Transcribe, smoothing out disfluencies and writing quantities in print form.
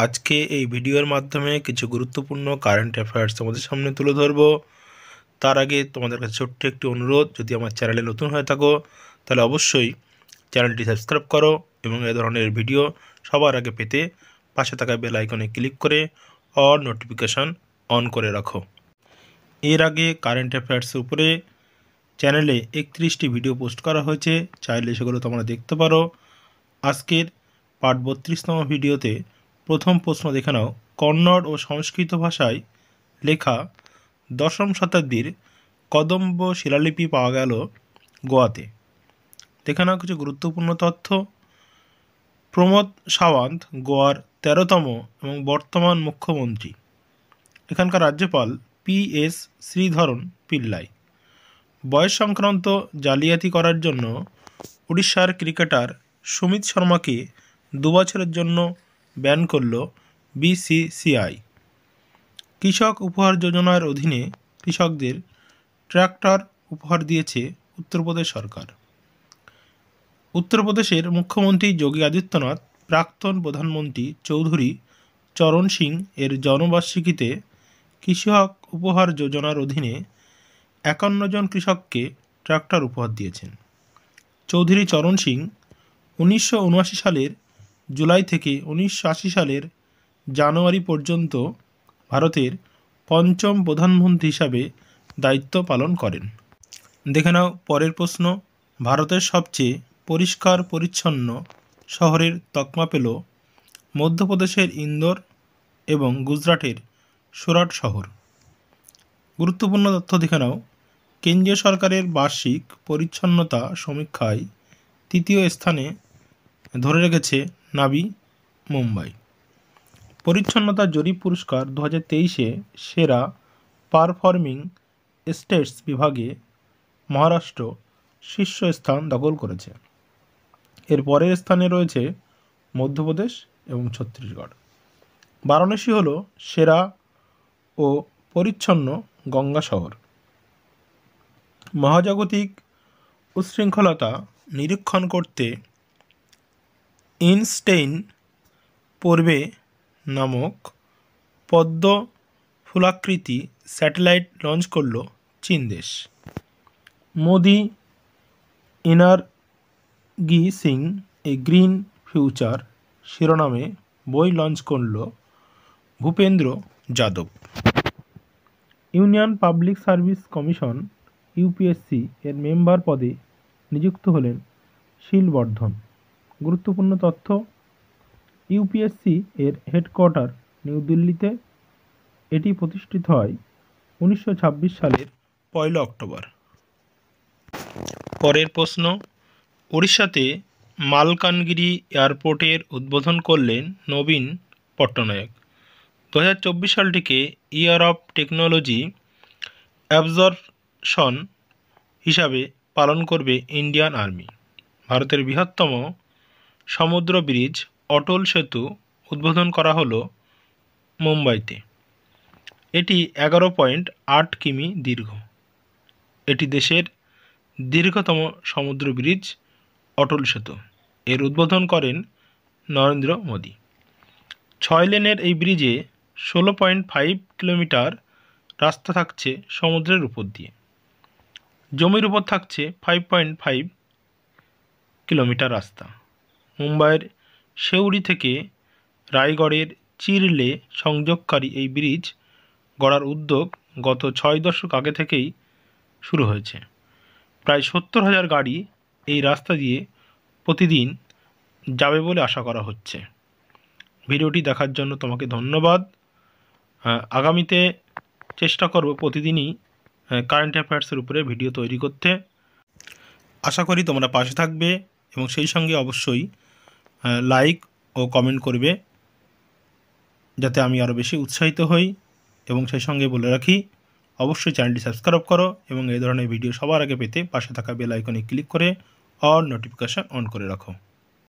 আজকে এই ভিডিওর মাধ্যমে কিছু গুরুত্বপূর্ণ কারেন্ট অ্যাফেয়ার্স তোমাদের সামনে তুলে ধরব। তার আগে তোমাদের কাছে ছোট্ট একটি অনুরোধ, যদি আমার চ্যানেলে নতুন হয়ে থাকো তাহলে অবশ্যই চ্যানেলটি সাবস্ক্রাইব করো এবং এ ধরনের ভিডিও সবার আগে পেতে পাশে থাকা বেল আইকনে ক্লিক করে অল নোটিফিকেশান অন করে রাখো। এর আগে কারেন্ট অ্যাফেয়ার্সের উপরে চ্যানেলে 31টি ভিডিও পোস্ট করা হয়েছে, চাইলে সেগুলো তোমরা দেখতে পারো। আজকের পার্ট 32তম ভিডিওতে প্রথম প্রশ্ন দেখে নাও, কন্নড় ও সংস্কৃত ভাষায় লেখা দশম শতাব্দীর কদম্ব শিলালিপি পাওয়া গেল গোয়াতে। দেখে নাও কিছু গুরুত্বপূর্ণ তথ্য। প্রমোদ সাওয়ান্ত গোয়ার 13তম এবং বর্তমান মুখ্যমন্ত্রী। এখানকার রাজ্যপাল PS শ্রীধরন পিল্লাই। বয়স সংক্রান্ত জালিয়াতি করার জন্য উড়িষ্যার ক্রিকেটার সুমিত শর্মাকে 2 বছরের জন্য ব্যান করল BCCI। কৃষক উপহার যোজনার অধীনে কৃষকদের ট্রাক্টর উপহার দিয়েছে উত্তরপ্রদেশ সরকার। উত্তরপ্রদেশের মুখ্যমন্ত্রী যোগী আদিত্যনাথ প্রাক্তন প্রধানমন্ত্রী চৌধুরী চরণ সিং এর জন্মবার্ষিকীতে কৃষক উপহার যোজনার অধীনে 51 জন কৃষককে ট্রাক্টর উপহার দিয়েছেন। চৌধুরী চরণ সিং 1979 সালের জুলাই থেকে 1980 সালের জানুয়ারি পর্যন্ত ভারতের 5ম প্রধানমন্ত্রী হিসাবে দায়িত্ব পালন করেন। দেখে নাও পরের প্রশ্ন। ভারতের সবচেয়ে পরিষ্কার পরিচ্ছন্ন শহরের তকমা পেল মধ্যপ্রদেশের ইন্দোর এবং গুজরাটের সুরাট শহর। গুরুত্বপূর্ণ তথ্য দেখে নাও, কেন্দ্রীয় সরকারের বার্ষিক পরিচ্ছন্নতা সমীক্ষায় 3য় স্থানে ধরে রেখেছে নাভি মুম্বাই। পরিচ্ছন্নতা জরিপ পুরস্কার 2023-এ সেরা পারফর্মিং স্টেটস বিভাগে মহারাষ্ট্র শীর্ষ স্থান দখল করেছে। এর পরের স্থানে রয়েছে মধ্যপ্রদেশ এবং ছত্তিশগড়। বারাণসী হল সেরা ও পরিচ্ছন্ন গঙ্গা শহর। মহাজাগতিক উচ্ছৃঙ্খলতা নিরীক্ষণ করতে ইনস্টেইন পর্বে নামক পদ্ম ফুলাকৃতি স্যাটেলাইট লঞ্চ করল চীন দেশ। মোদি ইনার্গিসিং এ গ্রিন ফিউচার শিরোনামে বই লঞ্চ করল Bhupendra Yadav. Union public service commission UPSC এর মেম্বার পদে নিযুক্ত হলেন শিলবর্ধন। গুরুত্বপূর্ণ তথ্য, UPSC এর হেডকোয়ার্টার নিউ দিল্লিতে। এটি প্রতিষ্ঠিত হয় 1926 সালের 1 অক্টোবর। পরের প্রশ্ন, উড়িষ্যাতে মালকানগিরি এয়ারপোর্টের উদ্বোধন করলেন নবীন পট্টনায়ক। 2024 সালটিকে ইয়ার অফ টেকনোলজি অ্যাবজর্পশন হিসাবে পালন করবে ইন্ডিয়ান আর্মি। ভারতের বৃহত্তম সমুদ্র ব্রিজ অটল সেতু উদ্বোধন করা হলো মুম্বাইতে। এটি 11.8 কিমি দীর্ঘ। এটি দেশের দীর্ঘতম সমুদ্র ব্রিজ অটল সেতু। এর উদ্বোধন করেন নরেন্দ্র মোদী। 6 লেনের এই ব্রিজে 16.5 কিলোমিটার রাস্তা থাকছে সমুদ্রের উপর দিয়ে। জমির উপর থাকছে 5.5 কিলোমিটার রাস্তা। মুম্বাইয়ের শেউরি থেকে রায়গড়ের চিরলে সংযোগকারী এই ব্রিজ গড়ার উদ্যোগ গত 6 দশক আগে থেকেই শুরু হয়েছে। প্রায় 70,000 গাড়ি এই রাস্তা দিয়ে প্রতিদিন যাবে বলে আশা করা হচ্ছে। ভিডিওটি দেখার জন্য তোমাকে ধন্যবাদ। আগামীতে চেষ্টা করব প্রতিদিনই কারেন্ট অ্যাফেয়ার্সের উপরে ভিডিও তৈরি করতে। আশা করি তোমরা পাশে থাকবে এবং সেই সঙ্গে অবশ্যই লাইক ও কমেন্ট করবে, যাতে আমি আরও বেশি উৎসাহিত হই। এবং সেই সঙ্গে বলে রাখি, অবশ্যই চ্যানেলটি সাবস্ক্রাইব করো এবং এই ধরনের ভিডিও সবার আগে পেতে পাশে থাকা বেল আইকনে ক্লিক করে অল নোটিফিকেশান অন করে রাখো।